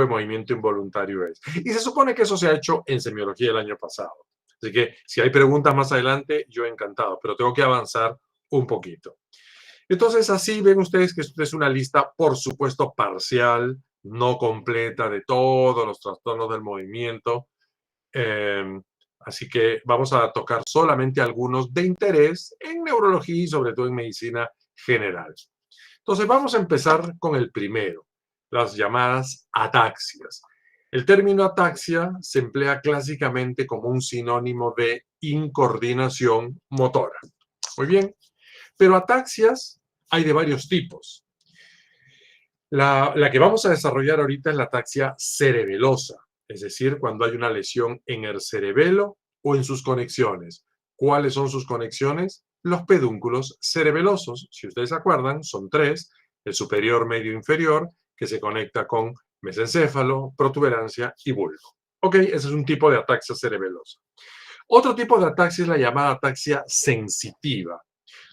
de movimiento involuntario es. Y se supone que eso se ha hecho en semiología el año pasado. Así que si hay preguntas más adelante, yo encantado, pero tengo que avanzar un poquito. Entonces, así ven ustedes que esto es una lista, por supuesto, parcial, no completa de todos los trastornos del movimiento. Así que vamos a tocar solamente algunos de interés en neurología y sobre todo en medicina general. Entonces, vamos a empezar con el primero, las llamadas ataxias. El término ataxia se emplea clásicamente como un sinónimo de incoordinación motora. Muy bien, pero ataxias hay de varios tipos. La que vamos a desarrollar ahorita es la ataxia cerebelosa, es decir, cuando hay una lesión en el cerebelo o en sus conexiones. ¿Cuáles son sus conexiones? Los pedúnculos cerebelosos. Si ustedes se acuerdan, son tres, el superior, medio, inferior, que se conecta con mesencéfalo, protuberancia y bulbo. Ok, ese es un tipo de ataxia cerebelosa. Otro tipo de ataxia es la llamada ataxia sensitiva.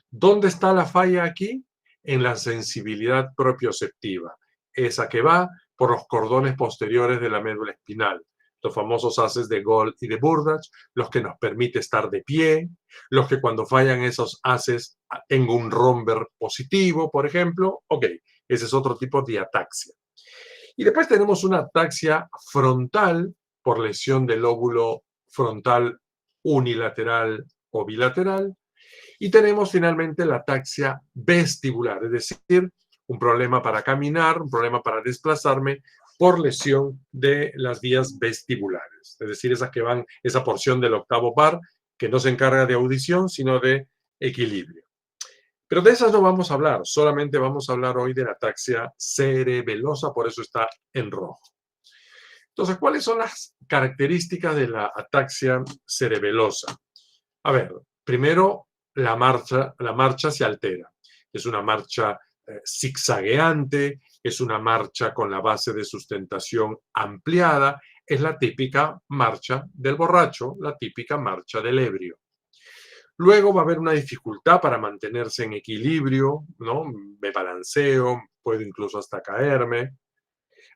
¿Dónde está la falla aquí? En la sensibilidad propioceptiva, esa que va por los cordones posteriores de la médula espinal, los famosos haces de Gold y de Burdach, los que nos permite estar de pie, los que cuando fallan esos haces tengo un romber positivo, por ejemplo. Ok, ese es otro tipo de ataxia. Y después tenemos una ataxia frontal por lesión del lóbulo frontal unilateral o bilateral. Y tenemos finalmente la ataxia vestibular, es decir, un problema para caminar, un problema para desplazarme por lesión de las vías vestibulares, es decir, esas que van, esa porción del octavo par que no se encarga de audición, sino de equilibrio. Pero de esas no vamos a hablar, solamente vamos a hablar hoy de la ataxia cerebelosa, por eso está en rojo. Entonces, ¿cuáles son las características de la ataxia cerebelosa? A ver, primero, la marcha se altera. Es una marcha zigzagueante, es una marcha con la base de sustentación ampliada, es la típica marcha del borracho, la típica marcha del ebrio. Luego va a haber una dificultad para mantenerse en equilibrio, ¿no? Me balanceo, puedo incluso hasta caerme.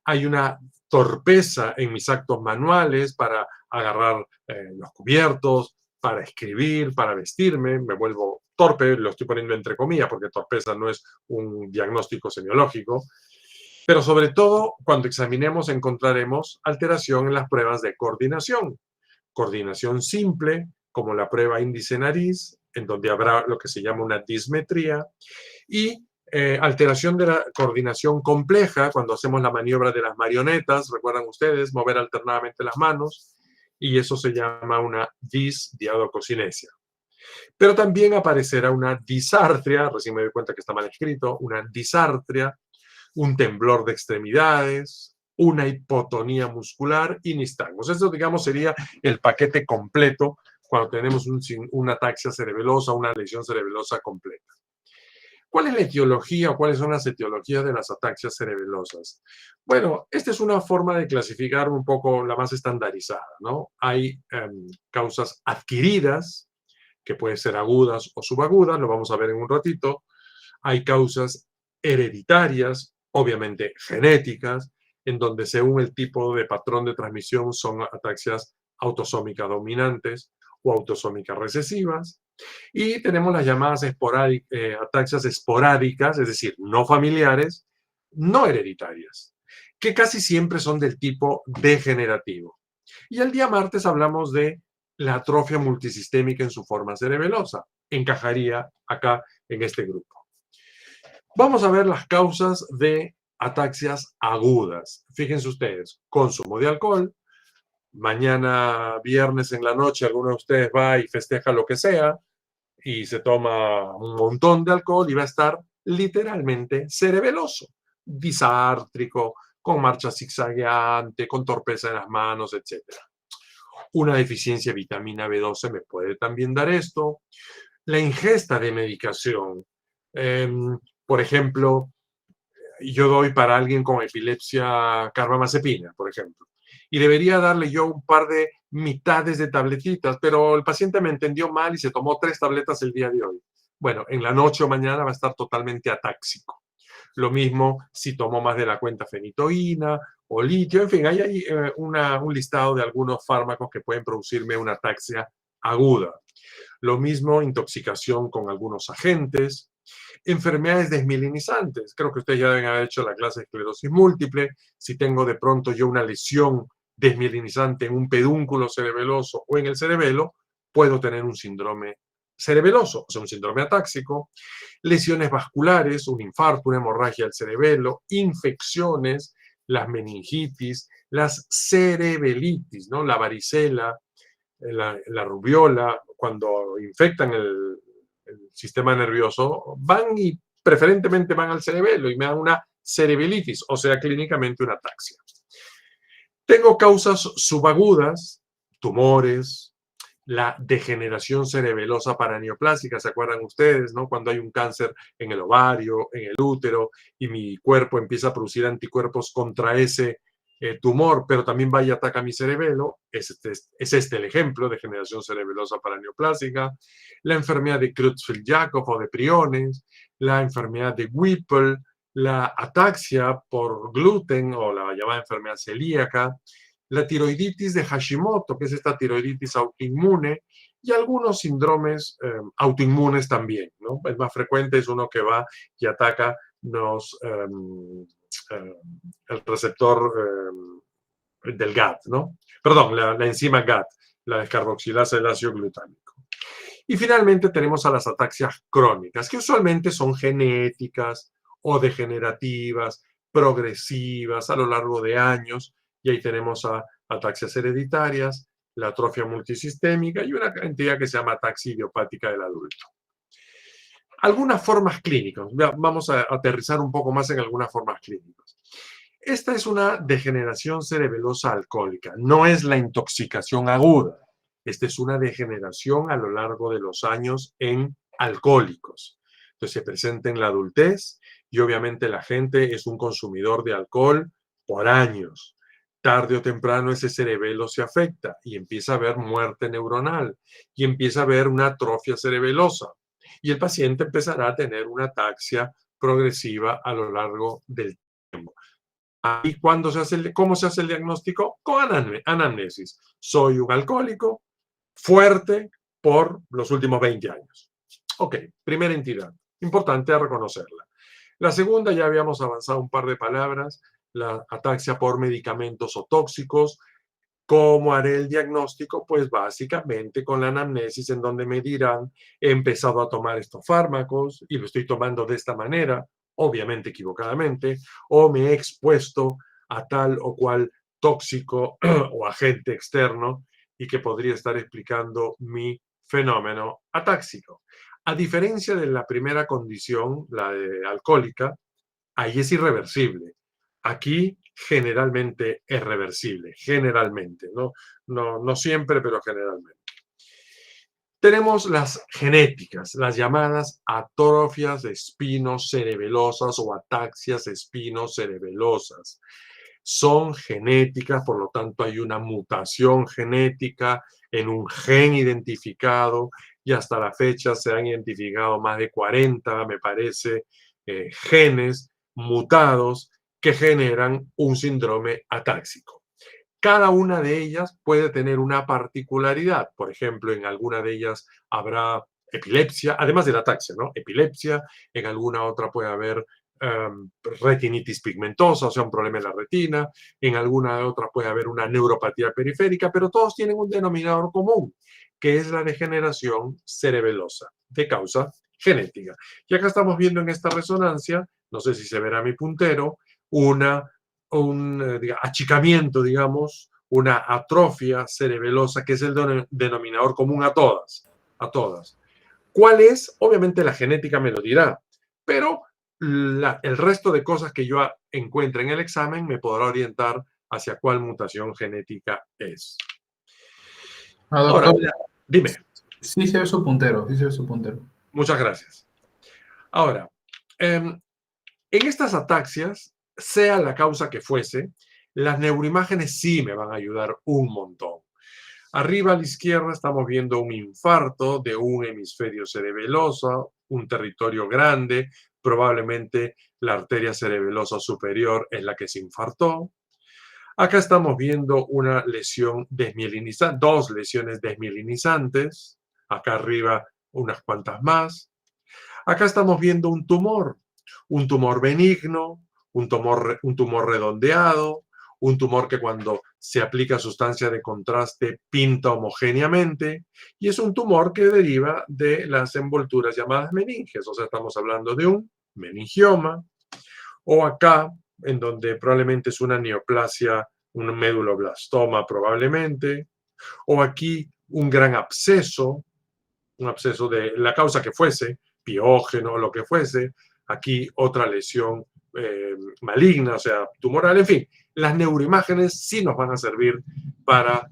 Hay una torpeza en mis actos manuales para agarrar los cubiertos, para escribir, para vestirme, me vuelvo torpe, lo estoy poniendo entre comillas porque torpeza no es un diagnóstico semiológico, pero sobre todo cuando examinemos encontraremos alteración en las pruebas de coordinación. Coordinación simple, como la prueba índice-nariz, en donde habrá lo que se llama una dismetría, y alteración de la coordinación compleja, cuando hacemos la maniobra de las marionetas, recuerdan ustedes, mover alternadamente las manos, y eso se llama una disdiadococinesia. Pero también aparecerá una disartria, recién me doy cuenta que está mal escrito, una disartria, un temblor de extremidades, una hipotonía muscular y nistagmos. Eso, digamos, sería el paquete completo cuando tenemos una ataxia cerebelosa, una lesión cerebelosa completa. ¿Cuál es la etiología o cuáles son las etiologías de las ataxias cerebelosas? Bueno, esta es una forma de clasificar un poco la más estandarizada, ¿no? Hay causas adquiridas, que pueden ser agudas o subagudas, lo vamos a ver en un ratito. Hay causas hereditarias, obviamente genéticas, en donde según el tipo de patrón de transmisión son ataxias autosómicas dominantes o autosómicas recesivas. Y tenemos las llamadas ataxias esporádicas, es decir, no familiares, no hereditarias, que casi siempre son del tipo degenerativo. Y el día martes hablamos de la atrofia multisistémica en su forma cerebelosa. Encajaría acá en este grupo. Vamos a ver las causas de ataxias agudas. Fíjense ustedes, consumo de alcohol. Mañana viernes en la noche alguno de ustedes va y festeja lo que sea y se toma un montón de alcohol y va a estar literalmente cerebeloso, disártrico, con marcha zigzagueante, con torpeza en las manos, etc. Una deficiencia de vitamina B12 me puede también dar esto. La ingesta de medicación. Por ejemplo, yo doy para alguien con epilepsia carbamazepina, por ejemplo, y debería darle yo un par de mitades de tabletitas, pero el paciente me entendió mal y se tomó 3 tabletas el día de hoy. Bueno, en la noche o mañana va a estar totalmente atáxico. Lo mismo si tomo más de la cuenta fenitoína o litio. En fin, hay un listado de algunos fármacos que pueden producirme una ataxia aguda. Lo mismo, intoxicación con algunos agentes, enfermedades desmielinizantes. Creo que ustedes ya deben haber hecho la clase de esclerosis múltiple. Si tengo de pronto yo una lesión desmielinizante en un pedúnculo cerebeloso o en el cerebelo, puedo tener un síndrome cerebeloso, o sea, un síndrome atáxico. Lesiones vasculares, un infarto, una hemorragia del cerebelo, infecciones, las meningitis, las cerebelitis, ¿no? La varicela, la rubiola, cuando infectan el sistema nervioso, van y preferentemente van al cerebelo y me dan una cerebelitis, o sea, clínicamente una ataxia. Tengo causas subagudas, tumores, la degeneración cerebelosa paraneoplásica, ¿se acuerdan ustedes, no? Cuando hay un cáncer en el ovario, en el útero, y mi cuerpo empieza a producir anticuerpos contra ese tumor, pero también va y ataca mi cerebelo. Es este el ejemplo de degeneración cerebelosa paraneoplásica. La enfermedad de Creutzfeldt-Jakob o de priones, la enfermedad de Whipple, la ataxia por gluten o la llamada enfermedad celíaca, la tiroiditis de Hashimoto, que es esta tiroiditis autoinmune, y algunos síndromes autoinmunes también, ¿no? El más frecuente es uno que va y ataca el receptor del GAT, ¿no? Perdón, la enzima GAT, la descarboxilasa del ácido glutámico. Y finalmente tenemos a las ataxias crónicas, que usualmente son genéticas o degenerativas, progresivas a lo largo de años, y ahí tenemos a ataxias hereditarias, la atrofia multisistémica y una entidad que se llama ataxia idiopática del adulto. Algunas formas clínicas. Vamos a aterrizar un poco más en algunas formas clínicas. Esta es una degeneración cerebelosa alcohólica, no es la intoxicación aguda. Esta es una degeneración a lo largo de los años en alcohólicos. Entonces se presenta en la adultez y obviamente la gente es un consumidor de alcohol por años. Tarde o temprano ese cerebelo se afecta y empieza a haber muerte neuronal y empieza a haber una atrofia cerebelosa. Y el paciente empezará a tener una ataxia progresiva a lo largo del tiempo. ¿Y cómo se hace el diagnóstico? Con anamnesis. Soy un alcohólico fuerte por los últimos 20 años. Ok, primera entidad. Importante a reconocerla. La segunda, ya habíamos avanzado un par de palabras, la ataxia por medicamentos o tóxicos. ¿Cómo haré el diagnóstico? Pues básicamente con la anamnesis, en donde me dirán, he empezado a tomar estos fármacos y lo estoy tomando de esta manera, obviamente equivocadamente, o me he expuesto a tal o cual tóxico o agente externo y que podría estar explicando mi fenómeno atáxico. A diferencia de la primera condición, la de alcohólica, ahí es irreversible. Aquí generalmente es reversible, generalmente, no siempre, pero generalmente. Tenemos las genéticas, las llamadas atrofias espinocerebelosas o ataxias espinocerebelosas. Son genéticas, por lo tanto hay una mutación genética en un gen identificado y hasta la fecha se han identificado más de 40, me parece, genes mutados que generan un síndrome atáxico. Cada una de ellas puede tener una particularidad. Por ejemplo, en alguna de ellas habrá epilepsia, además de la ataxia, ¿no? Epilepsia, en alguna otra puede haber retinitis pigmentosa, o sea, un problema en la retina, en alguna otra puede haber una neuropatía periférica, pero todos tienen un denominador común, que es la degeneración cerebelosa de causa genética. Y acá estamos viendo en esta resonancia, no sé si se verá mi puntero, un achicamiento, digamos, una atrofia cerebelosa, que es el denominador común a todas, a todas. ¿Cuál es? Obviamente la genética me lo dirá, pero el resto de cosas que yo encuentre en el examen me podrá orientar hacia cuál mutación genética es. Ah, Ahora, doctor, dime. sí se ve su puntero, sí se ve su puntero. Muchas gracias. Ahora, en estas ataxias, sea la causa que fuese, las neuroimágenes sí me van a ayudar un montón. Arriba a la izquierda estamos viendo un infarto de un hemisferio cerebeloso, un territorio grande, probablemente la arteria cerebelosa superior es la que se infartó. Acá estamos viendo una lesión desmielinizante, dos lesiones desmielinizantes. Acá arriba unas cuantas más. Acá estamos viendo un tumor benigno, un tumor redondeado, un tumor que cuando se aplica sustancia de contraste pinta homogéneamente, y es un tumor que deriva de las envolturas llamadas meninges, o sea, estamos hablando de un meningioma, o acá, en donde probablemente es una neoplasia, un meduloblastoma probablemente, o aquí un gran absceso, un absceso de la causa que fuese, piógeno o lo que fuese, aquí otra lesión maligna, o sea, tumoral, en fin, las neuroimágenes sí nos van a servir para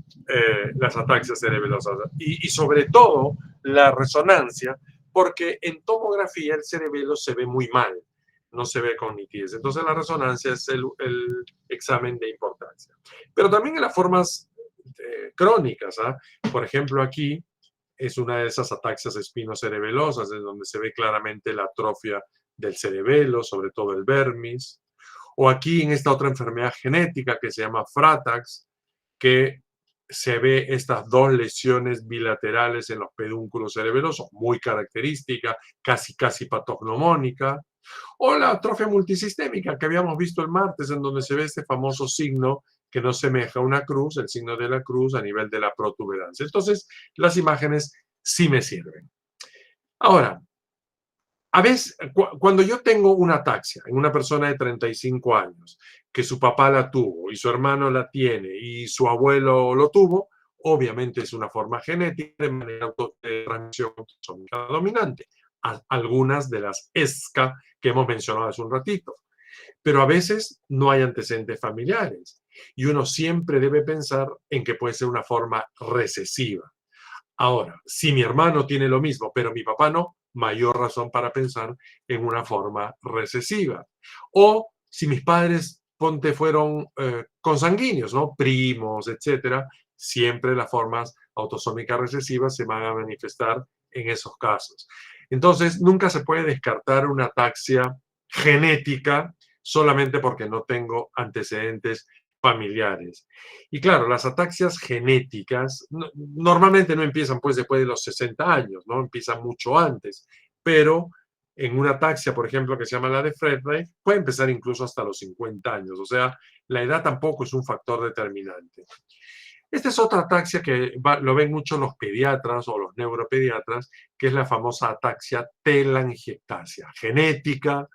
las ataxias cerebelosas y sobre todo la resonancia, porque en tomografía el cerebelo se ve muy mal, no se ve con nitidez. Entonces la resonancia es el examen de importancia. Pero también en las formas crónicas, ¿ah? Por ejemplo, aquí es una de esas ataxias espinocerebelosas, en donde se ve claramente la atrofia del cerebelo, sobre todo el vermis. O aquí en esta otra enfermedad genética que se llama Fratax, que se ve estas dos lesiones bilaterales en los pedúnculos cerebelosos, muy característica, casi patognomónica. O la atrofia multisistémica que habíamos visto el martes, en donde se ve este famoso signo que no semeja a una cruz, el signo de la cruz a nivel de la protuberancia. Entonces, las imágenes sí me sirven. Ahora, a veces, cuando yo tengo una ataxia en una persona de 35 años, que su papá la tuvo y su hermano la tiene y su abuelo lo tuvo, obviamente es una forma genética de manera de transmisión autosómica dominante. Algunas de las ESCA que hemos mencionado hace un ratito. Pero a veces no hay antecedentes familiares y uno siempre debe pensar en que puede ser una forma recesiva. Ahora, si mi hermano tiene lo mismo, pero mi papá no, mayor razón para pensar en una forma recesiva. O si mis padres, ponte, fueron consanguíneos, ¿no? Primos, etcétera, siempre las formas autosómicas recesivas se van a manifestar en esos casos. Entonces, nunca se puede descartar una ataxia genética solamente porque no tengo antecedentes familiares. Y claro, las ataxias genéticas normalmente no empiezan pues después de los 60 años, ¿no? Empiezan mucho antes, pero en una ataxia, por ejemplo, que se llama la de Friedreich, puede empezar incluso hasta los 50 años, o sea, la edad tampoco es un factor determinante. Esta es otra ataxia que lo ven mucho los pediatras o los neuropediatras, que es la famosa ataxia telangiectasia, genética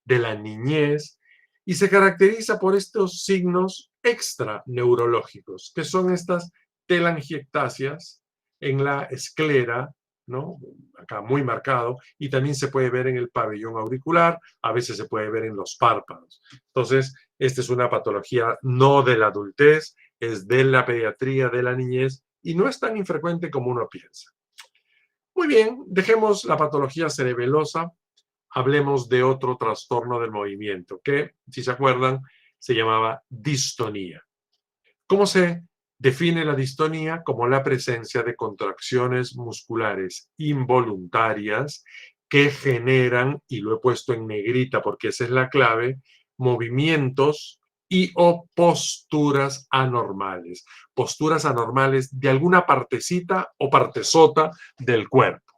de la niñez, y se caracteriza por estos signos extraneurológicos, que son estas telangiectasias en la esclera, ¿no? Acá muy marcado, y también se puede ver en el pabellón auricular, a veces se puede ver en los párpados. Entonces, esta es una patología no de la adultez, es de la pediatría, de la niñez, y no es tan infrecuente como uno piensa. Muy bien, dejemos la patología cerebelosa, hablemos de otro trastorno del movimiento, que, si se acuerdan, se llamaba distonía. ¿Cómo se define la distonía? Como la presencia de contracciones musculares involuntarias que generan, y lo he puesto en negrita porque esa es la clave, movimientos y o posturas anormales. Posturas anormales de alguna partecita o partezota del cuerpo.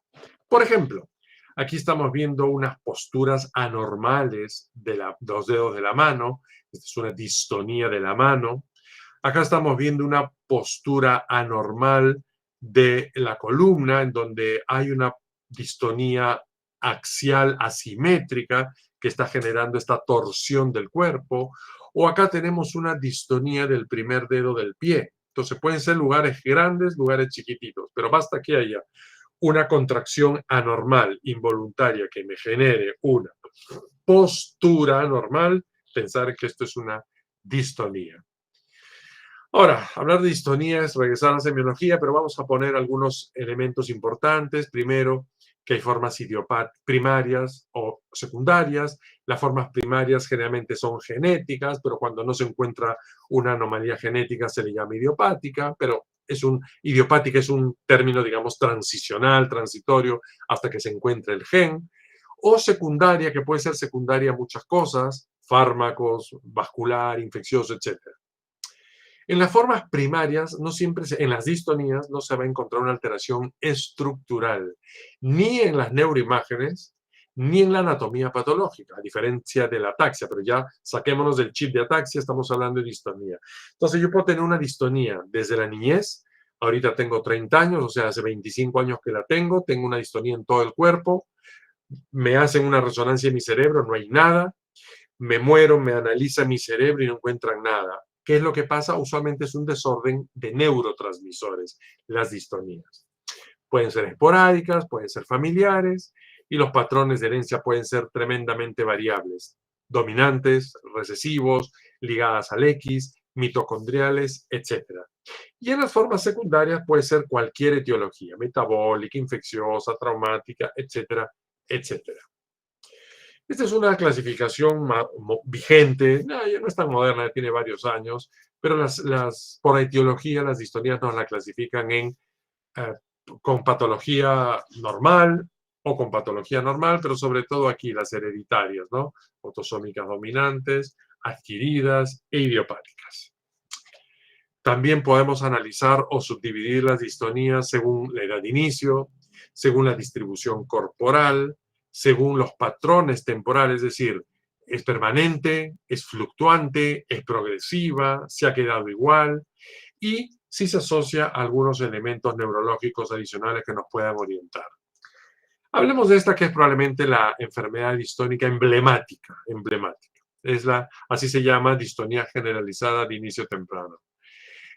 Por ejemplo, aquí estamos viendo unas posturas anormales de los dedos de la mano. Esta es una distonía de la mano. Acá estamos viendo una postura anormal de la columna, en donde hay una distonía axial asimétrica que está generando esta torsión del cuerpo. O acá tenemos una distonía del primer dedo del pie. Entonces pueden ser lugares grandes, lugares chiquititos, pero basta que haya una contracción anormal, involuntaria, que me genere una postura anormal, pensar que esto es una distonía. Ahora, hablar de distonía es regresar a la semiología, pero vamos a poner algunos elementos importantes. Primero, que hay formas primarias o secundarias. Las formas primarias generalmente son genéticas, pero cuando no se encuentra una anomalía genética se le llama idiopática, pero idiopática es un término, digamos, transicional, transitorio, hasta que se encuentre el gen. o secundaria, que puede ser secundaria a muchas cosas, fármacos, vascular, infeccioso, etc. En las formas primarias, no siempre en las distonías, no se va a encontrar una alteración estructural, ni en las neuroimágenes, ni en la anatomía patológica, a diferencia de la ataxia, pero ya saquémonos del chip de ataxia, estamos hablando de distonía. Entonces yo puedo tener una distonía desde la niñez, ahorita tengo 30 años, o sea, hace 25 años que la tengo una distonía en todo el cuerpo, me hacen una resonancia en mi cerebro, no hay nada, me muero, me analizan mi cerebro y no encuentran nada. ¿Qué es lo que pasa? Usualmente es un desorden de neurotransmisores, las distonías. Pueden ser esporádicas, pueden ser familiares y los patrones de herencia pueden ser tremendamente variables, dominantes, recesivos, ligadas al X, mitocondriales, etc. Y en las formas secundarias puede ser cualquier etiología, metabólica, infecciosa, traumática, etcétera, etcétera. Esta es una clasificación vigente, ya no es tan moderna, tiene varios años, pero por etiología las distonías nos la clasifican con patología normal o con patología normal, pero sobre todo aquí las hereditarias, ¿no? Autosómicas dominantes, adquiridas e idiopáticas. También podemos analizar o subdividir las distonías según la edad de inicio, según la distribución corporal, según los patrones temporales, es decir, es permanente, es fluctuante, es progresiva, se ha quedado igual y si se asocia a algunos elementos neurológicos adicionales que nos puedan orientar. Hablemos de esta que es probablemente la enfermedad distónica emblemática. Así se llama distonía generalizada de inicio temprano.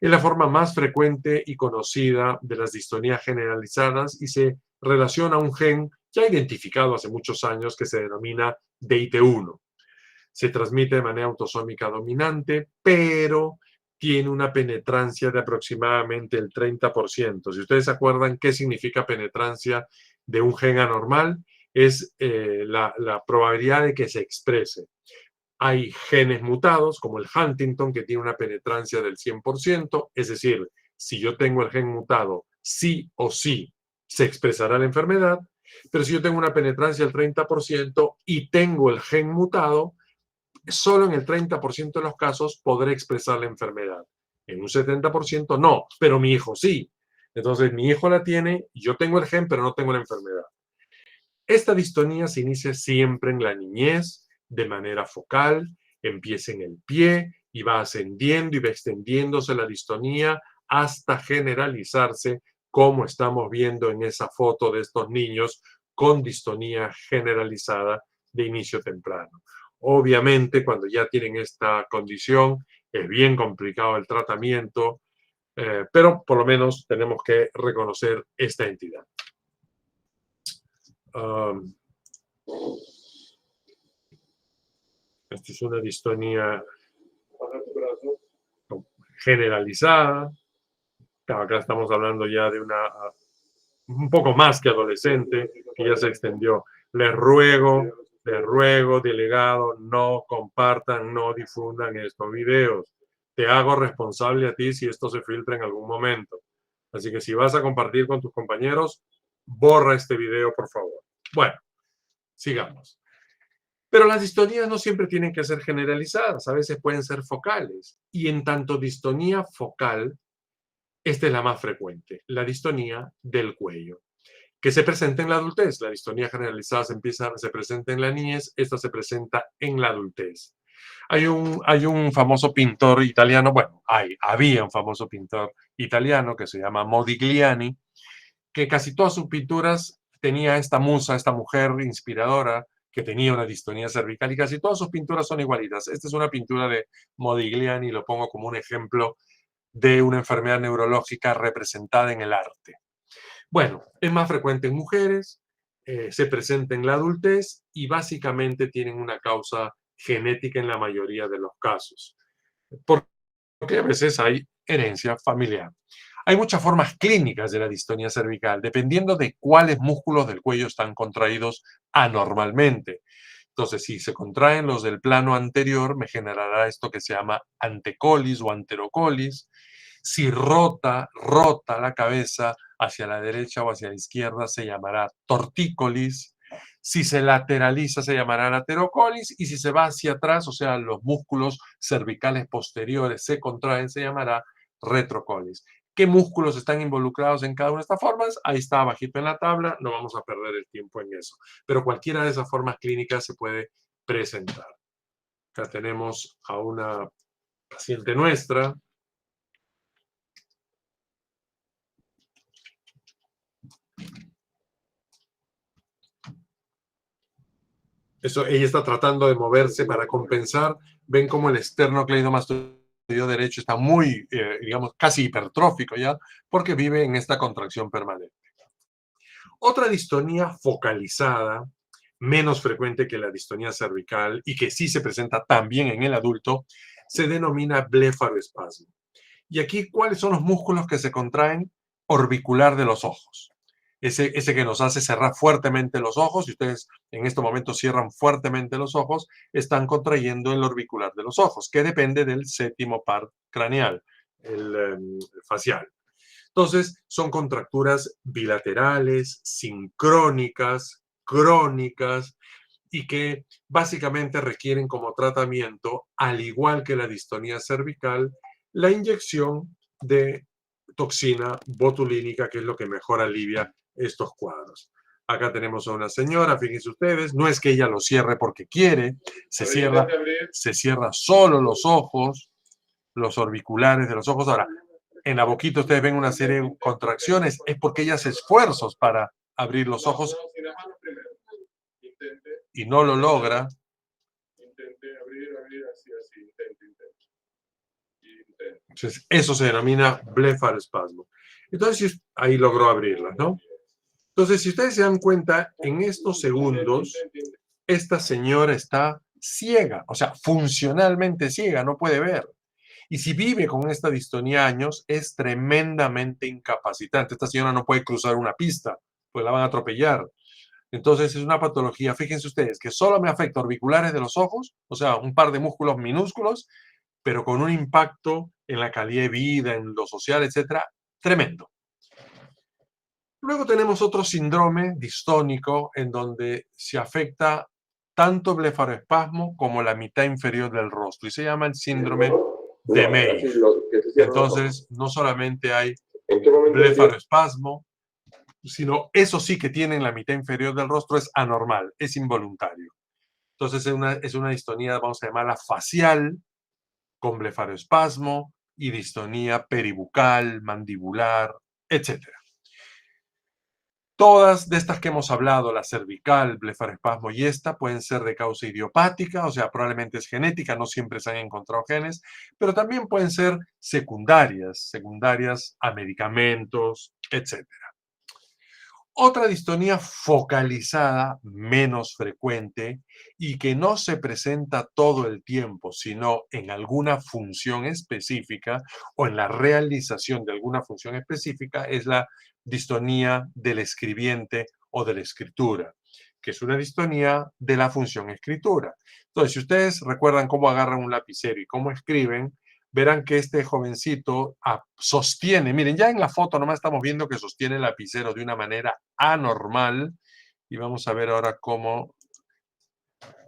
Es la forma más frecuente y conocida de las distonías generalizadas y se relaciona a un gen ya identificado hace muchos años que se denomina DIT1. Se transmite de manera autosómica dominante, pero tiene una penetrancia de aproximadamente el 30%. Si ustedes se acuerdan qué significa penetrancia de un gen anormal, es la probabilidad de que se exprese. Hay genes mutados, como el Huntington, que tiene una penetrancia del 100%, es decir, si yo tengo el gen mutado, sí o sí se expresará la enfermedad, pero si yo tengo una penetrancia del 30% y tengo el gen mutado, solo en el 30% de los casos podré expresar la enfermedad. En un 70% no, pero mi hijo sí. Entonces mi hijo la tiene, yo tengo el gen, pero no tengo la enfermedad. Esta distonía se inicia siempre en la niñez, de manera focal, empieza en el pie y va ascendiendo y va extendiéndose la distonía hasta generalizarse, como estamos viendo en esa foto de estos niños con distonía generalizada de inicio temprano. Obviamente, cuando ya tienen esta condición, es bien complicado el tratamiento, pero por lo menos tenemos que reconocer esta entidad. Esta es una distonía generalizada. Acá estamos hablando ya de un poco más que adolescente, que ya se extendió. Les ruego, delegado, no compartan, no difundan estos videos. Te hago responsable a ti si esto se filtra en algún momento. Así que si vas a compartir con tus compañeros, borra este video, por favor. Bueno, sigamos. Pero las distonías no siempre tienen que ser generalizadas, a veces pueden ser focales. Y en tanto distonía focal, esta es la más frecuente, la distonía del cuello, que se presenta en la adultez. La distonía generalizada se presenta en la niñez, esta se presenta en la adultez. Hay un famoso pintor italiano, había un famoso pintor italiano que se llama Modigliani, que casi todas sus pinturas tenía esta musa, esta mujer inspiradora, que tenía una distonía cervical y casi todas sus pinturas son igualitas. Esta es una pintura de Modigliani, lo pongo como un ejemplo de una enfermedad neurológica representada en el arte. Bueno, es más frecuente en mujeres, se presenta en la adultez y básicamente tienen una causa genética en la mayoría de los casos, porque a veces hay herencia familiar. Hay muchas formas clínicas de la distonía cervical, dependiendo de cuáles músculos del cuello están contraídos anormalmente. Entonces, si se contraen los del plano anterior, me generará esto que se llama antecolis o anterocolis. Si rota la cabeza hacia la derecha o hacia la izquierda, se llamará tortícolis. Si se lateraliza se llamará laterocolis y si se va hacia atrás, o sea, los músculos cervicales posteriores se contraen, se llamará retrocolis. ¿Qué músculos están involucrados en cada una de estas formas? Ahí está abajito en la tabla, no vamos a perder el tiempo en eso. Pero cualquiera de esas formas clínicas se puede presentar. Acá tenemos a una paciente nuestra. Eso, ella está tratando de moverse para compensar. Ven cómo el esternocleidomastoideo derecho está muy, digamos, casi hipertrófico ya, porque vive en esta contracción permanente. Otra distonía focalizada, menos frecuente que la distonía cervical y que sí se presenta también en el adulto, se denomina blefaroespasmo. Y aquí, ¿cuáles son los músculos que se contraen? Orbicular de los ojos. Ese que nos hace cerrar fuertemente los ojos, y ustedes en este momento cierran fuertemente los ojos, están contrayendo el orbicular de los ojos, que depende del séptimo par craneal, el facial. Entonces, son contracturas bilaterales, sincrónicas, crónicas, y que básicamente requieren como tratamiento, al igual que la distonía cervical, la inyección de toxina botulínica, que es lo que mejor alivia estos cuadros. Acá tenemos a una señora, fíjense ustedes, no es que ella lo cierre porque quiere, se cierra solo los ojos, los orbiculares de los ojos. Ahora, en la boquita ustedes ven una serie de contracciones, es porque ella hace esfuerzos para abrir los ojos y no lo logra. Intente abrir, así, intente. Entonces, eso se denomina blefaroespasmo. Entonces, ahí logró abrirlas, ¿no? Entonces, si ustedes se dan cuenta, en estos segundos, esta señora está ciega, o sea, funcionalmente ciega, no puede ver. Y si vive con esta distonía años, es tremendamente incapacitante. Esta señora no puede cruzar una pista, pues la van a atropellar. Entonces es una patología, fíjense ustedes, que solo me afecta orbiculares de los ojos, o sea, un par de músculos minúsculos, pero con un impacto en la calidad de vida, en lo social, etcétera, tremendo. Luego tenemos otro síndrome distónico en donde se afecta tanto blefaroespasmo como la mitad inferior del rostro y se llama el síndrome de May. Entonces, no solamente hay blefaroespasmo, sino eso sí que tiene en la mitad inferior del rostro es anormal, es involuntario. Entonces, es una distonía, vamos a llamarla facial, con blefaroespasmo y distonía peribucal, mandibular, etc. Todas de estas que hemos hablado, la cervical, blefaroespasmo y esta, pueden ser de causa idiopática, o sea, probablemente es genética, no siempre se han encontrado genes, pero también pueden ser secundarias a medicamentos, etc. Otra distonía focalizada, menos frecuente y que no se presenta todo el tiempo, sino en alguna función específica o en la realización de alguna función específica, es la distonía del escribiente o de la escritura, que es una distonía de la función escritura. Entonces, si ustedes recuerdan cómo agarran un lapicero y cómo escriben, verán que este jovencito sostiene, miren, ya en la foto nomás estamos viendo que sostiene el lapicero de una manera anormal y vamos a ver ahora cómo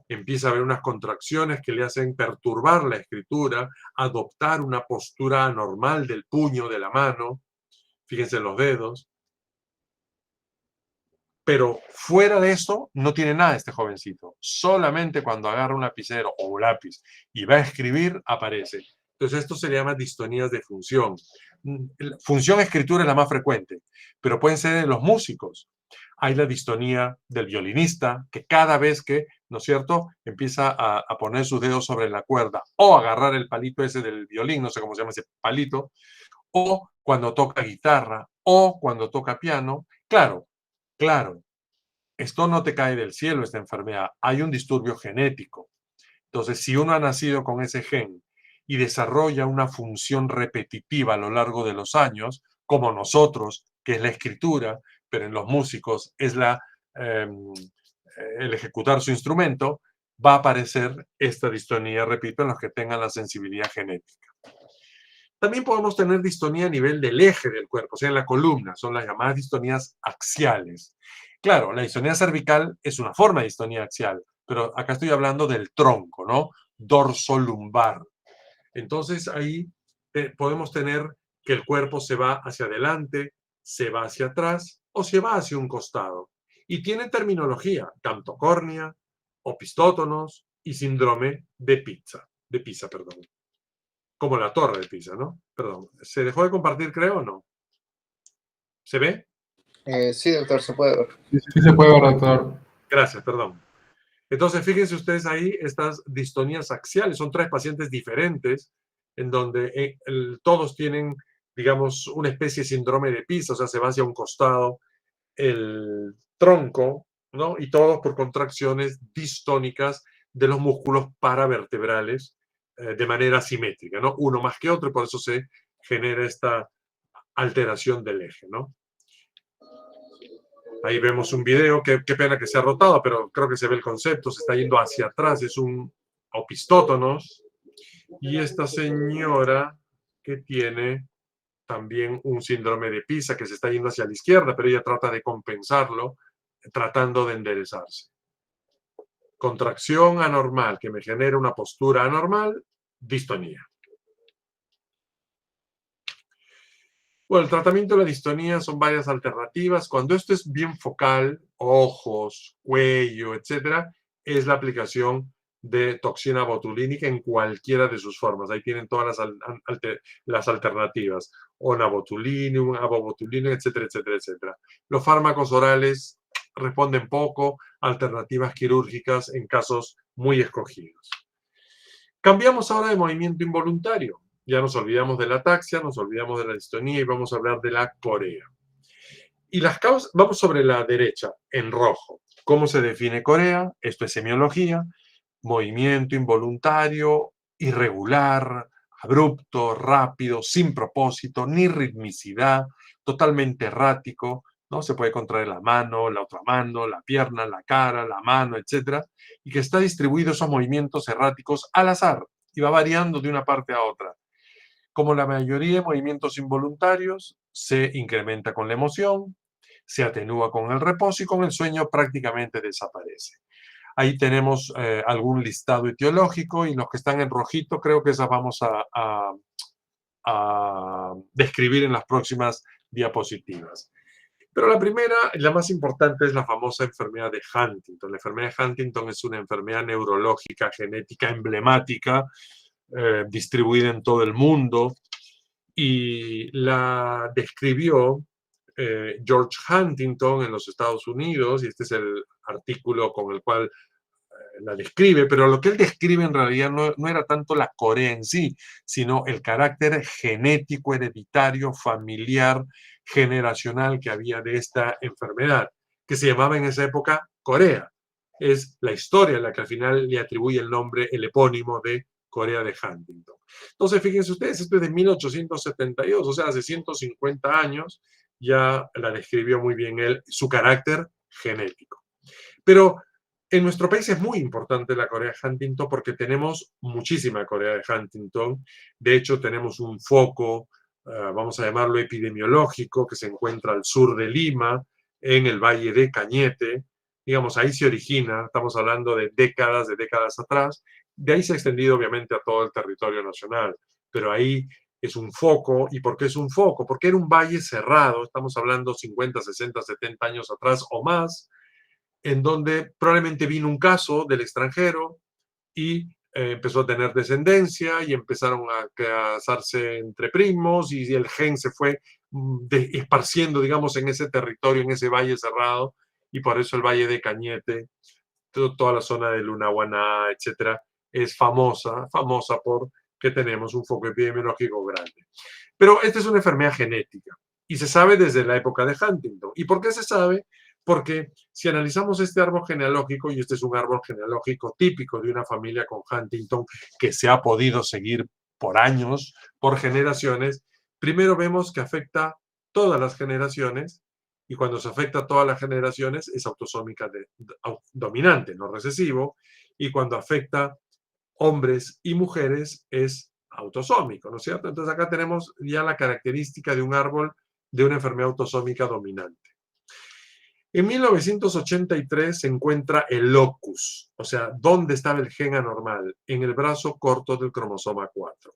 empieza a haber unas contracciones que le hacen perturbar la escritura, adoptar una postura anormal del puño, de la mano, fíjense los dedos. Pero fuera de eso, no tiene nada este jovencito. Solamente cuando agarra un lapicero o un lápiz y va a escribir, aparece. Entonces, esto se llama distonías de función. Función escritura es la más frecuente, pero pueden ser en los músicos. Hay la distonía del violinista, que cada vez que, ¿no es cierto?, empieza a poner sus dedos sobre la cuerda o agarrar el palito ese del violín, no sé cómo se llama ese palito, o cuando toca guitarra o cuando toca piano. Claro, esto no te cae del cielo, esta enfermedad. Hay un disturbio genético. Entonces, si uno ha nacido con ese gen y desarrolla una función repetitiva a lo largo de los años, como nosotros, que es la escritura, pero en los músicos es el ejecutar su instrumento, va a aparecer esta distonía, repito, en los que tengan la sensibilidad genética. También podemos tener distonía a nivel del eje del cuerpo, o sea, en la columna, son las llamadas distonías axiales. Claro, la distonía cervical es una forma de distonía axial, pero acá estoy hablando del tronco, ¿no? Dorso-lumbar. Entonces ahí podemos tener que el cuerpo se va hacia adelante, se va hacia atrás o se va hacia un costado. Y tiene terminología, camptocórnea, opistótonos y síndrome de Pisa, perdón. Como la torre de Pisa, ¿no? Perdón. ¿Se dejó de compartir, creo, o no? ¿Se ve? Sí, doctor, se puede ver. Sí se puede ver, doctor. Gracias, perdón. Entonces, fíjense ustedes ahí, estas distonías axiales, son 3 pacientes diferentes, en donde todos tienen, digamos, una especie de síndrome de Pisa, o sea, se va hacia un costado el tronco, ¿no? Y todos por contracciones distónicas de los músculos paravertebrales de manera simétrica, ¿no? Uno más que otro, y por eso se genera esta alteración del eje, ¿no? Ahí vemos un video, qué pena que se ha rotado, pero creo que se ve el concepto, se está yendo hacia atrás, es un opistótonos. Y esta señora que tiene también un síndrome de Pisa, que se está yendo hacia la izquierda, pero ella trata de compensarlo, tratando de enderezarse. Contracción anormal que me genera una postura anormal, distonía. Bueno, el tratamiento de la distonía son varias alternativas. Cuando esto es bien focal, ojos, cuello, etcétera, es la aplicación de toxina botulínica en cualquiera de sus formas. Ahí tienen todas las alternativas. Onabotulinum, abobotulinum, etcétera, etcétera, etcétera. Los fármacos orales responden poco, alternativas quirúrgicas en casos muy escogidos. Cambiamos ahora de movimiento involuntario. Ya nos olvidamos de la ataxia, nos olvidamos de la distonía y vamos a hablar de la corea. Y las causas, vamos sobre la derecha, en rojo. ¿Cómo se define corea? Esto es semiología. Movimiento involuntario, irregular, abrupto, rápido, sin propósito, ni ritmicidad, totalmente errático, ¿no? Se puede contraer la mano, la otra mano, la pierna, la cara, la mano, etcétera, y que está distribuido esos movimientos erráticos al azar y va variando de una parte a otra. Como la mayoría de movimientos involuntarios, se incrementa con la emoción, se atenúa con el reposo y con el sueño prácticamente desaparece. Ahí tenemos algún listado etiológico y los que están en rojito creo que esas vamos a describir en las próximas diapositivas. Pero la primera, la más importante, es la famosa enfermedad de Huntington. La enfermedad de Huntington es una enfermedad neurológica, genética, emblemática, distribuida en todo el mundo, y la describió George Huntington en los Estados Unidos, y este es el artículo con el cual la describe, pero lo que él describe en realidad no era tanto la corea en sí, sino el carácter genético, hereditario, familiar, generacional que había de esta enfermedad, que se llamaba en esa época corea. Es la historia la que al final le atribuye el nombre, el epónimo de Corea de Huntington. Entonces, fíjense ustedes, esto es de 1872, o sea, hace 150 años, ya la describió muy bien él, su carácter genético. Pero en nuestro país es muy importante la Corea de Huntington porque tenemos muchísima Corea de Huntington. De hecho, tenemos un foco, vamos a llamarlo epidemiológico, que se encuentra al sur de Lima, en el Valle de Cañete. Digamos, ahí se origina, estamos hablando de décadas atrás. De ahí se ha extendido, obviamente, a todo el territorio nacional. Pero ahí es un foco. ¿Y por qué es un foco? Porque era un valle cerrado, estamos hablando 50, 60, 70 años atrás o más, en donde probablemente vino un caso del extranjero y empezó a tener descendencia y empezaron a casarse entre primos y el gen se fue esparciendo, digamos, en ese territorio, en ese valle cerrado, y por eso el Valle de Cañete, toda la zona de Lunahuaná, etcétera, es famosa porque tenemos un foco epidemiológico grande. Pero esta es una enfermedad genética y se sabe desde la época de Huntington. ¿Y por qué se sabe? Porque si analizamos este árbol genealógico, y este es un árbol genealógico típico de una familia con Huntington que se ha podido seguir por años, por generaciones, primero vemos que afecta todas las generaciones, y cuando se afecta a todas las generaciones es autosómica dominante, no recesivo, y cuando afecta hombres y mujeres es autosómico, ¿no es cierto? Entonces acá tenemos ya la característica de un árbol de una enfermedad autosómica dominante. En 1983 se encuentra el locus, o sea, ¿dónde estaba el gen anormal? En el brazo corto del cromosoma 4.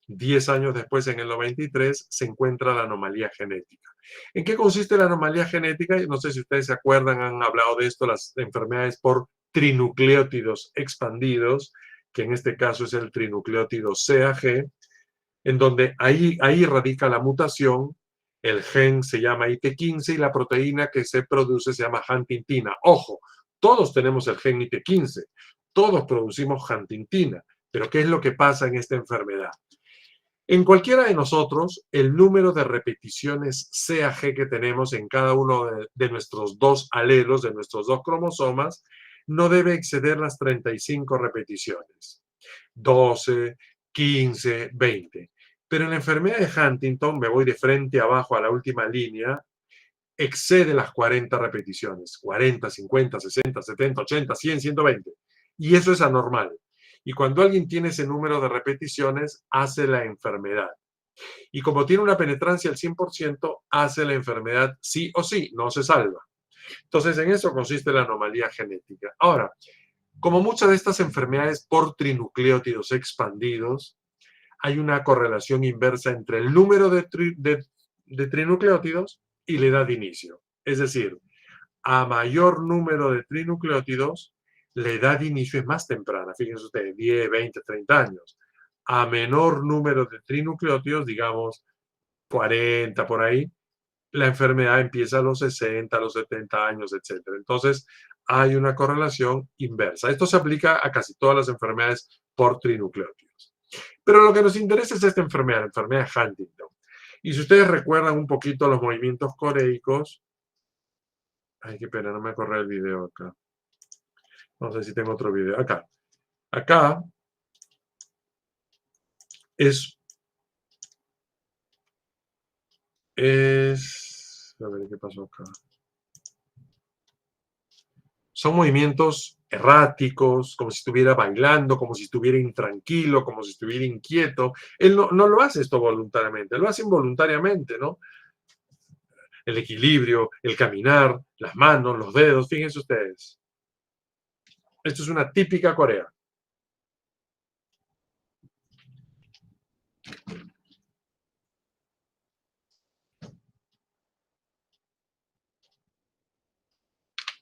10 años después, en el 93, se encuentra la anomalía genética. ¿En qué consiste la anomalía genética? No sé si ustedes se acuerdan, han hablado de esto, las enfermedades por trinucleótidos expandidos, que en este caso es el trinucleótido CAG, en donde ahí radica la mutación. El gen se llama IT15 y la proteína que se produce se llama huntingtina. Ojo, todos tenemos el gen IT15, todos producimos huntingtina, pero ¿qué es lo que pasa en esta enfermedad? En cualquiera de nosotros, el número de repeticiones CAG que tenemos en cada uno de nuestros dos alelos, de nuestros dos cromosomas, no debe exceder las 35 repeticiones. 12, 15, 20. Pero en la enfermedad de Huntington, me voy de frente abajo a la última línea, excede las 40 repeticiones. 40, 50, 60, 70, 80, 100, 120. Y eso es anormal. Y cuando alguien tiene ese número de repeticiones, hace la enfermedad. Y como tiene una penetrancia al 100%, hace la enfermedad sí o sí, no se salva. Entonces, en eso consiste la anomalía genética. Ahora, como muchas de estas enfermedades por trinucleótidos expandidos, hay una correlación inversa entre el número de trinucleótidos y la edad de inicio. Es decir, a mayor número de trinucleótidos, la edad de inicio es más temprana. Fíjense ustedes, 10, 20, 30 años. A menor número de trinucleótidos, digamos 40 por ahí, la enfermedad empieza a los 60, a los 70 años, etc. Entonces, hay una correlación inversa. Esto se aplica a casi todas las enfermedades por trinucleótidos. Pero lo que nos interesa es esta enfermedad, la enfermedad de Huntington. Y si ustedes recuerdan un poquito los movimientos coreicos, ay, qué pena, no me corre el video acá. No sé si tengo otro video. Acá. Acá es... A ver, ¿qué pasó acá? Son movimientos erráticos, como si estuviera bailando, como si estuviera intranquilo, como si estuviera inquieto. Él no lo hace esto voluntariamente, lo hace involuntariamente, ¿no? El equilibrio, el caminar, las manos, los dedos, fíjense ustedes. Esto es una típica Corea.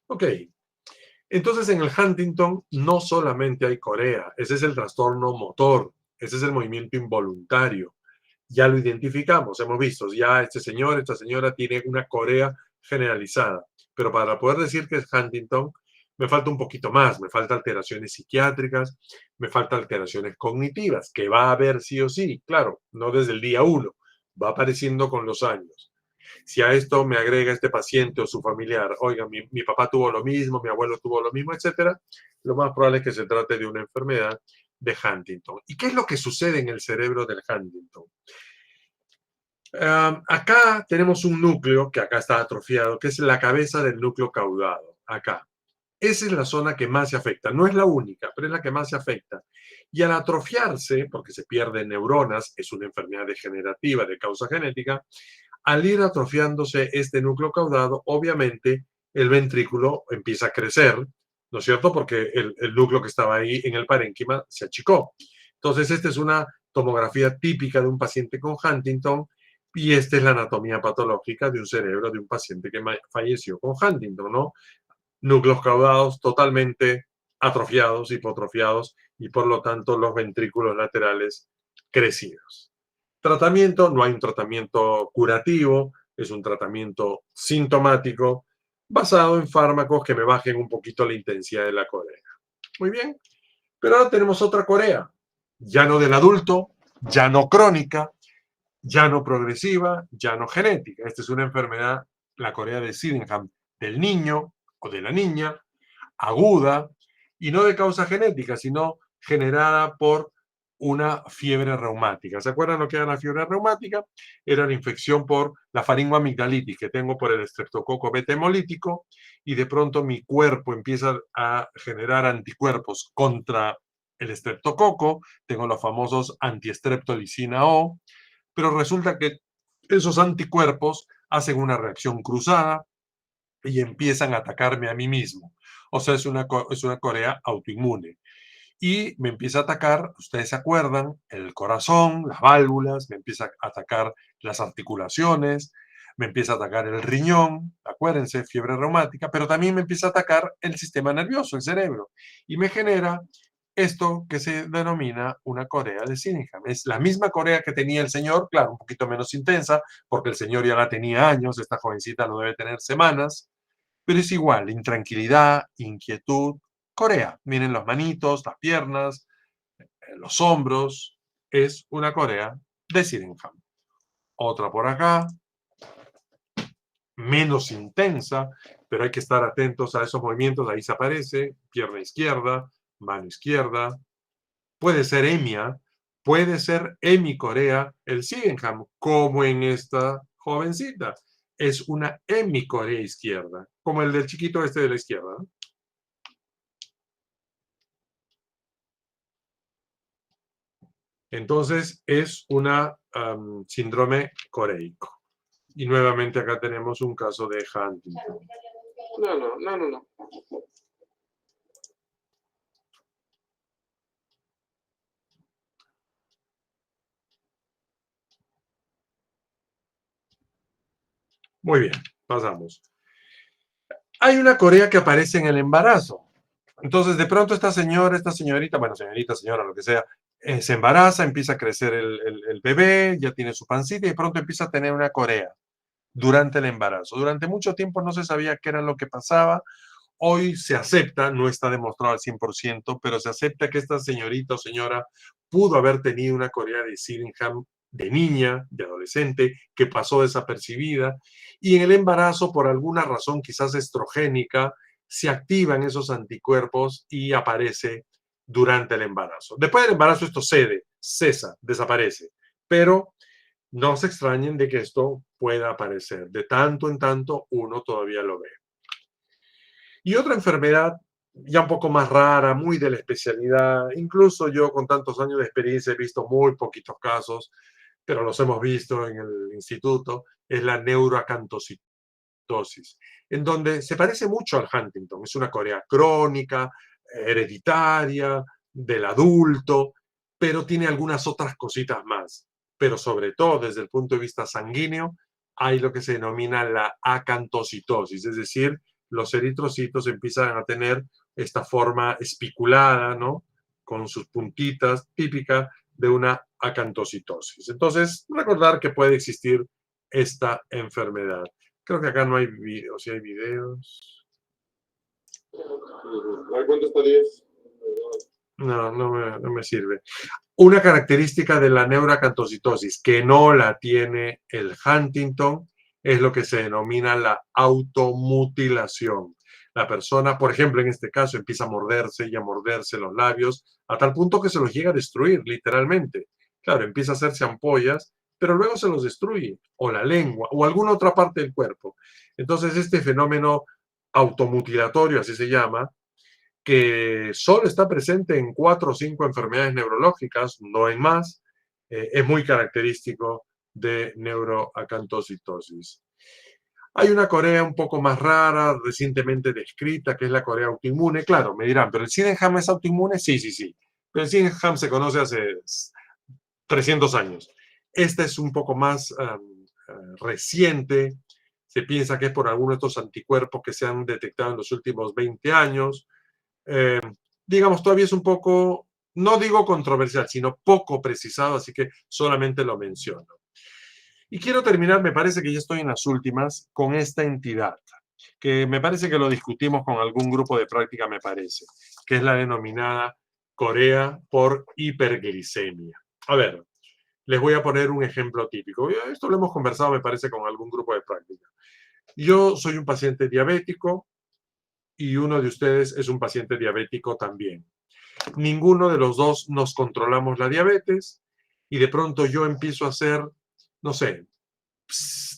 Ok. Entonces, en el Huntington no solamente hay corea, ese es el trastorno motor, ese es el movimiento involuntario. Ya lo identificamos, hemos visto, ya este señor, esta señora tiene una corea generalizada. Pero para poder decir que es Huntington, me falta un poquito más, me faltan alteraciones psiquiátricas, me faltan alteraciones cognitivas, que va a haber sí o sí, claro, no desde el día 1, va apareciendo con los años. Si a esto me agrega este paciente o su familiar, oiga, mi papá tuvo lo mismo, mi abuelo tuvo lo mismo, etcétera, lo más probable es que se trate de una enfermedad de Huntington. ¿Y qué es lo que sucede en el cerebro del Huntington? Acá tenemos un núcleo que acá está atrofiado, que es la cabeza del núcleo caudado, acá. Esa es la zona que más se afecta. No es la única, pero es la que más se afecta. Y al atrofiarse, porque se pierden neuronas, es una enfermedad degenerativa de causa genética, al ir atrofiándose este núcleo caudado, obviamente el ventrículo empieza a crecer, ¿no es cierto? Porque el núcleo que estaba ahí en el parénquima se achicó. Entonces, esta es una tomografía típica de un paciente con Huntington y esta es la anatomía patológica de un cerebro de un paciente que falleció con Huntington, ¿no? Núcleos caudados totalmente atrofiados, hipotrofiados y por lo tanto los ventrículos laterales crecidos. Tratamiento, no hay un tratamiento curativo, es un tratamiento sintomático basado en fármacos que me bajen un poquito la intensidad de la corea. Muy bien, pero ahora tenemos otra corea, ya no del adulto, ya no crónica, ya no progresiva, ya no genética. Esta es una enfermedad, la corea de Sydenham, del niño o de la niña, aguda, y no de causa genética, sino generada por una fiebre reumática. ¿Se acuerdan lo que era la fiebre reumática? Era la infección por la faringoamigdalitis que tengo por el estreptococo beta hemolítico y de pronto mi cuerpo empieza a generar anticuerpos contra el estreptococo, tengo los famosos antiestreptolicina O, pero resulta que esos anticuerpos hacen una reacción cruzada y empiezan a atacarme a mí mismo. O sea, es una Corea autoinmune. Y me empieza a atacar, ustedes se acuerdan, el corazón, las válvulas, me empieza a atacar las articulaciones, me empieza a atacar el riñón, acuérdense, fiebre reumática, pero también me empieza a atacar el sistema nervioso, el cerebro, y me genera esto que se denomina una Corea de Sydenham. Es la misma Corea que tenía el señor, claro, un poquito menos intensa, porque el señor ya la tenía años, esta jovencita lo debe tener semanas, pero es igual, intranquilidad, inquietud, Corea. Miren los manitos, las piernas, los hombros. Es una Corea de Sydenham. Otra por acá, menos intensa, pero hay que estar atentos a esos movimientos. Ahí se aparece, pierna izquierda, mano izquierda. Puede ser hemia, puede ser hemicorea, el Sydenham, como en esta jovencita. Es una hemicorea izquierda, como el del chiquito este de la izquierda, ¿no? Entonces es una síndrome coreico. Y nuevamente acá tenemos un caso de Huntington. No. Muy bien, pasamos. Hay una Corea que aparece en el embarazo. Entonces, de pronto esta señora, esta señorita, bueno, señorita, señora, lo que sea, se embaraza, empieza a crecer el bebé, ya tiene su pancita y de pronto empieza a tener una Corea durante el embarazo. Durante mucho tiempo no se sabía qué era lo que pasaba. Hoy se acepta, no está demostrado al 100%, pero se acepta que esta señorita o señora pudo haber tenido una Corea de Sydenham de niña, de adolescente, que pasó desapercibida, y en el embarazo, por alguna razón quizás estrogénica, se activan esos anticuerpos y aparece durante el embarazo. Después del embarazo esto cede, cesa, desaparece, pero no se extrañen de que esto pueda aparecer. De tanto en tanto uno todavía lo ve. Y otra enfermedad ya un poco más rara, muy de la especialidad, incluso yo con tantos años de experiencia he visto muy poquitos casos, pero los hemos visto en el instituto, es la neuroacantocitosis, en donde se parece mucho al Huntington. Es una corea crónica, hereditaria, del adulto, pero tiene algunas otras cositas más. Pero sobre todo desde el punto de vista sanguíneo, hay lo que se denomina la acantocitosis, es decir, los eritrocitos empiezan a tener esta forma espiculada, ¿no? Con sus puntitas, típica de una acantocitosis. Entonces, recordar que puede existir esta enfermedad. Creo que acá no hay videos, si hay videos. ¿Cuánto está 10? No me sirve. Una característica de la neuroacantocitosis que no la tiene el Huntington es lo que se denomina la automutilación. La persona, por ejemplo, en este caso, empieza a morderse y a morderse los labios a tal punto que se los llega a destruir, literalmente. Claro, empieza a hacerse ampollas, pero luego se los destruye, o la lengua, o alguna otra parte del cuerpo. Entonces, este fenómeno automutilatorio, así se llama, que solo está presente en 4 o 5 enfermedades neurológicas, no en más, es muy característico de neuroacantocitosis. Hay una Corea un poco más rara, recientemente descrita, que es la Corea autoinmune. Claro, me dirán, ¿pero el Sydenham es autoinmune? Sí. Pero el Sydenham se conoce hace 300 años. Esta es un poco más reciente. Se piensa que es por algunos de estos anticuerpos que se han detectado en los últimos 20 años. Digamos, todavía es un poco, no digo controversial, sino poco precisado, así que solamente lo menciono. Y quiero terminar, me parece que ya estoy en las últimas, con esta entidad, que me parece que lo discutimos con algún grupo de práctica, me parece, que es la denominada Corea por hiperglicemia. A ver, les voy a poner un ejemplo típico. Esto lo hemos conversado, me parece, con algún grupo de práctica. Yo soy un paciente diabético y uno de ustedes es un paciente diabético también. Ninguno de los dos nos controlamos la diabetes y de pronto yo empiezo a hacer, no sé,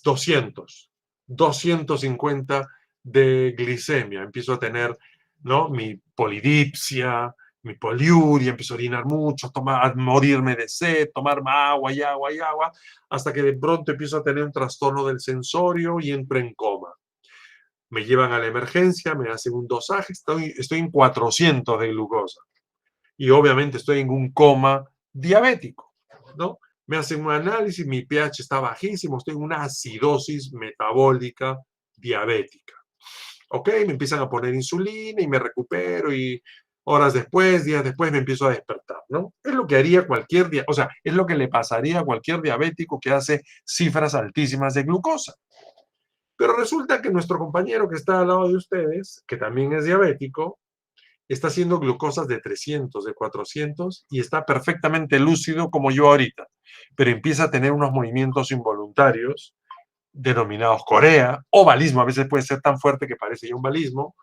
200, 250 de glicemia. Empiezo a tener, ¿no? Mi polidipsia, mi poliuria, empiezo a orinar mucho, a morirme de sed, tomar agua y agua y agua, hasta que de pronto empiezo a tener un trastorno del sensorio y entro en coma. Me llevan a la emergencia, me hacen un dosaje, estoy en 400 de glucosa. Y obviamente estoy en un coma diabético, ¿no? Me hacen un análisis, mi pH está bajísimo, estoy en una acidosis metabólica diabética. ¿Ok? Me empiezan a poner insulina y me recupero y horas después, días después me empiezo a despertar, ¿no? Es lo que haría cualquier día, o sea, es lo que le pasaría a cualquier diabético que hace cifras altísimas de glucosa. Pero resulta que nuestro compañero que está al lado de ustedes, que también es diabético, está haciendo glucosas de 300, de 400 y está perfectamente lúcido como yo ahorita, pero empieza a tener unos movimientos involuntarios denominados corea o balismo, a veces puede ser tan fuerte que parece ya un balismo,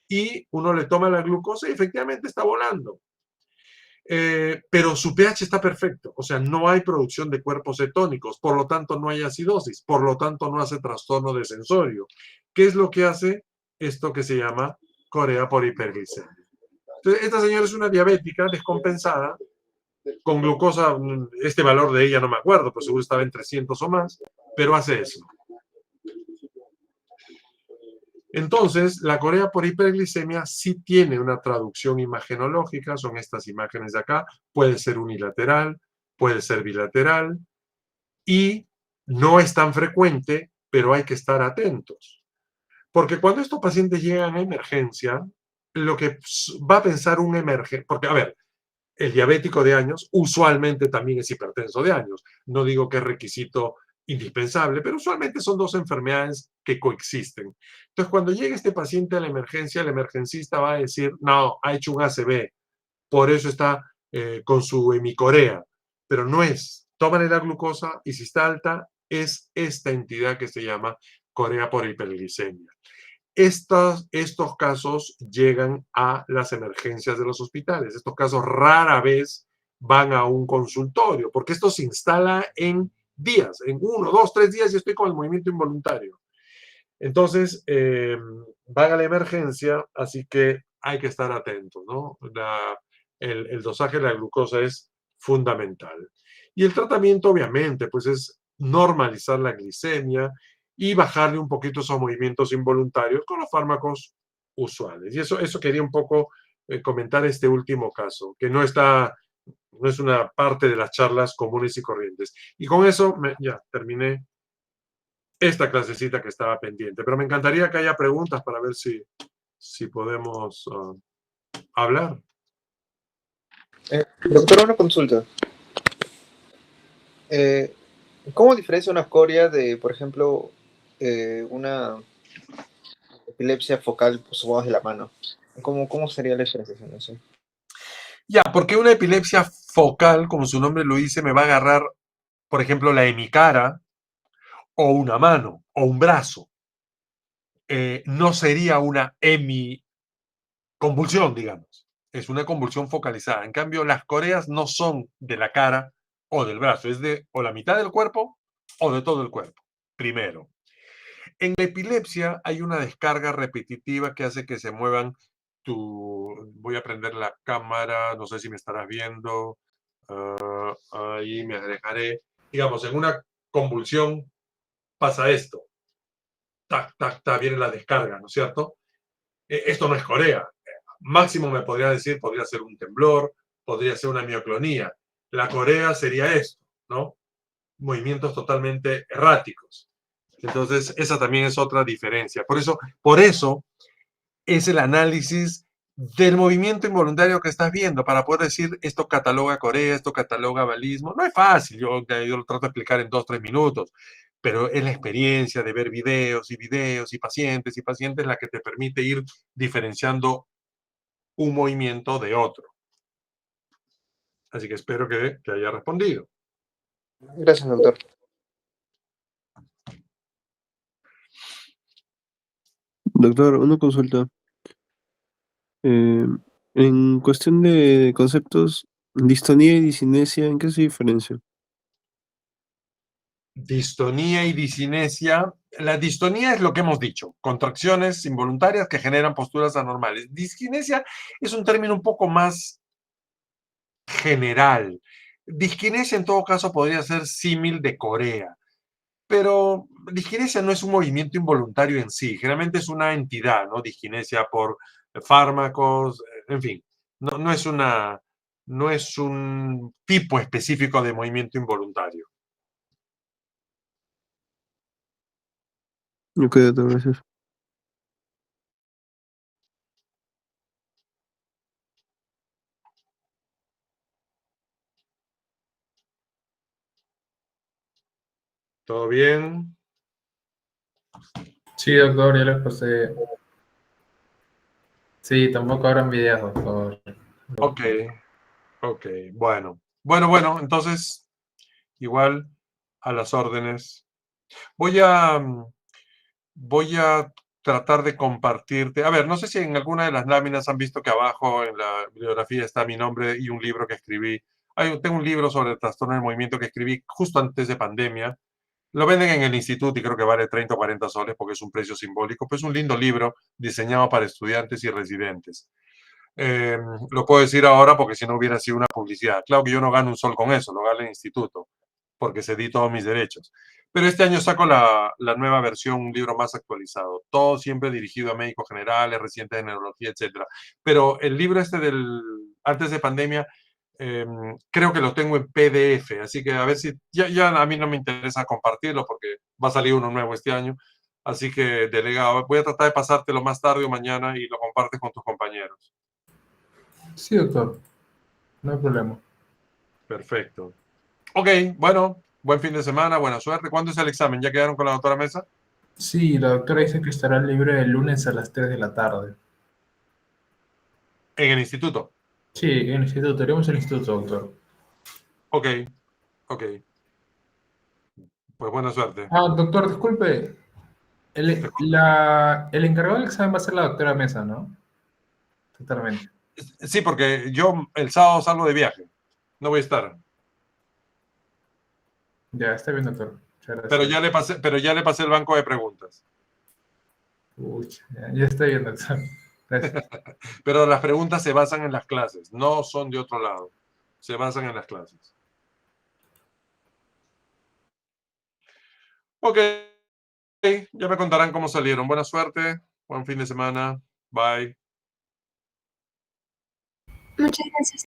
y uno le toma la glucosa y efectivamente está volando. Pero su pH está perfecto, o sea, no hay producción de cuerpos cetónicos, por lo tanto no hay acidosis, por lo tanto no hace trastorno de sensorio. ¿Qué es lo que hace esto que se llama corea por hiperglicemia? Entonces, esta señora es una diabética descompensada, con glucosa, este valor de ella no me acuerdo, pero seguro estaba en 300 o más, pero hace eso. Entonces, la corea por hiperglicemia sí tiene una traducción imagenológica, son estas imágenes de acá, puede ser unilateral, puede ser bilateral, y no es tan frecuente, pero hay que estar atentos. Porque cuando estos pacientes llegan a emergencia, lo que va a pensar un emergente, porque a ver, el diabético de años usualmente también es hipertenso de años. No digo que es requisito indispensable, pero usualmente son dos enfermedades que coexisten. Entonces, cuando llega este paciente a la emergencia, el emergencista va a decir, no, ha hecho un ACV, por eso está con su hemicorea, pero no es. Tómale la glucosa y si está alta, es esta entidad que se llama corea por hiperglicemia. Estos casos llegan a las emergencias de los hospitales. Estos casos rara vez van a un consultorio, porque esto se instala en días, en 1, 2, 3 días y estoy con el movimiento involuntario. Entonces, van a la emergencia, así que hay que estar atentos, ¿no? El dosaje de la glucosa es fundamental. Y el tratamiento, obviamente, pues es normalizar la glicemia y bajarle un poquito esos movimientos involuntarios con los fármacos usuales. Y eso quería un poco comentar este último caso, que no es una parte de las charlas comunes y corrientes. Y con eso ya terminé esta clasecita que estaba pendiente. Pero me encantaría que haya preguntas para ver si podemos hablar. Doctor, una consulta. ¿Cómo diferencia una corea de, por ejemplo, una epilepsia focal, pues, supongamos, de la mano? ¿Cómo sería la diferenciación? No sé. Ya, porque una epilepsia focal, como su nombre lo dice, me va a agarrar, por ejemplo, la hemicara o una mano o un brazo. No sería una hemiconvulsión, digamos. Es una convulsión focalizada. En cambio, las coreas no son de la cara o del brazo, es de o la mitad del cuerpo o de todo el cuerpo, primero. En la epilepsia hay una descarga repetitiva que hace que se muevan voy a prender la cámara, no sé si me estarás viendo, ahí me alejaré. Digamos, en una convulsión pasa esto. Tac, tac, tac, viene la descarga, ¿no es cierto? Esto no es corea. Máximo me podría decir, podría ser un temblor, podría ser una mioclonía. La corea sería esto, ¿no? Movimientos totalmente erráticos. Entonces, esa también es otra diferencia. Por eso es el análisis del movimiento involuntario que estás viendo para poder decir esto cataloga corea, esto cataloga balismo. No es fácil, yo lo trato de explicar en 2, 3 minutos, pero es la experiencia de ver videos y pacientes la que te permite ir diferenciando un movimiento de otro. Así que espero que te haya respondido. Gracias, doctor. Doctor, una consulta. En cuestión de conceptos, distonía y disinesia, ¿en qué se diferencia? Distonía y disinesia. La distonía es lo que hemos dicho, contracciones involuntarias que generan posturas anormales. Disquinesia es un término un poco más general. Disquinesia en todo caso podría ser símil de corea. pero disquinesia no es un movimiento involuntario en sí, generalmente es una entidad, ¿no? Disquinesia por fármacos, en fin, no es no es un tipo específico de movimiento involuntario. Ok, doctor, gracias. ¿Todo bien? Sí, doctor, ya les pasé. Sí, tampoco habrán videos, doctor. Ok, ok, bueno. Bueno, entonces, igual a las órdenes. Voy a, voy a tratar de compartirte. A ver, no sé si en alguna de las láminas han visto que abajo en la bibliografía está mi nombre y un libro que escribí. Tengo un libro sobre el trastorno del movimiento que escribí justo antes de pandemia. Lo venden en el instituto y creo que vale 30 o 40 soles porque es un precio simbólico. Pues es un lindo libro diseñado para estudiantes y residentes. Eh, lo puedo decir ahora porque si no hubiera sido una publicidad. Claro que yo no gano un sol con eso, lo gana el instituto porque cedí todos mis derechos. Pero este año saco la nueva versión, un libro más actualizado, todo siempre dirigido a médicos generales, residentes de neurología, etc. Pero el libro este del antes de pandemia, creo que lo tengo en PDF, así que a ver si, ya a mí no me interesa compartirlo porque va a salir uno nuevo este año, así que delegado, voy a tratar de pasártelo más tarde o mañana y lo compartes con tus compañeros. Sí, doctor, no hay problema. Perfecto. Ok, bueno, buen fin de semana, buena suerte. ¿Cuándo es el examen? ¿Ya quedaron con la doctora Mesa? Sí, la doctora dice que estará libre el lunes a las 3 de la tarde. En el instituto. Sí, en el instituto, iremos al instituto, doctor. Ok, ok. Pues buena suerte. Ah, doctor, disculpe. El encargado del examen va a ser la doctora Mesa, ¿no? Totalmente. Sí, porque yo el sábado salgo de viaje. No voy a estar. Ya, está bien, doctor. Muchas gracias. Pero ya le pasé el banco de preguntas. Uy, ya está bien, doctor. Gracias. Pero las preguntas se basan en las clases, no son de otro lado. Se basan en las clases. Ok, ya me contarán cómo salieron. Buena suerte, buen fin de semana. Bye. Muchas gracias.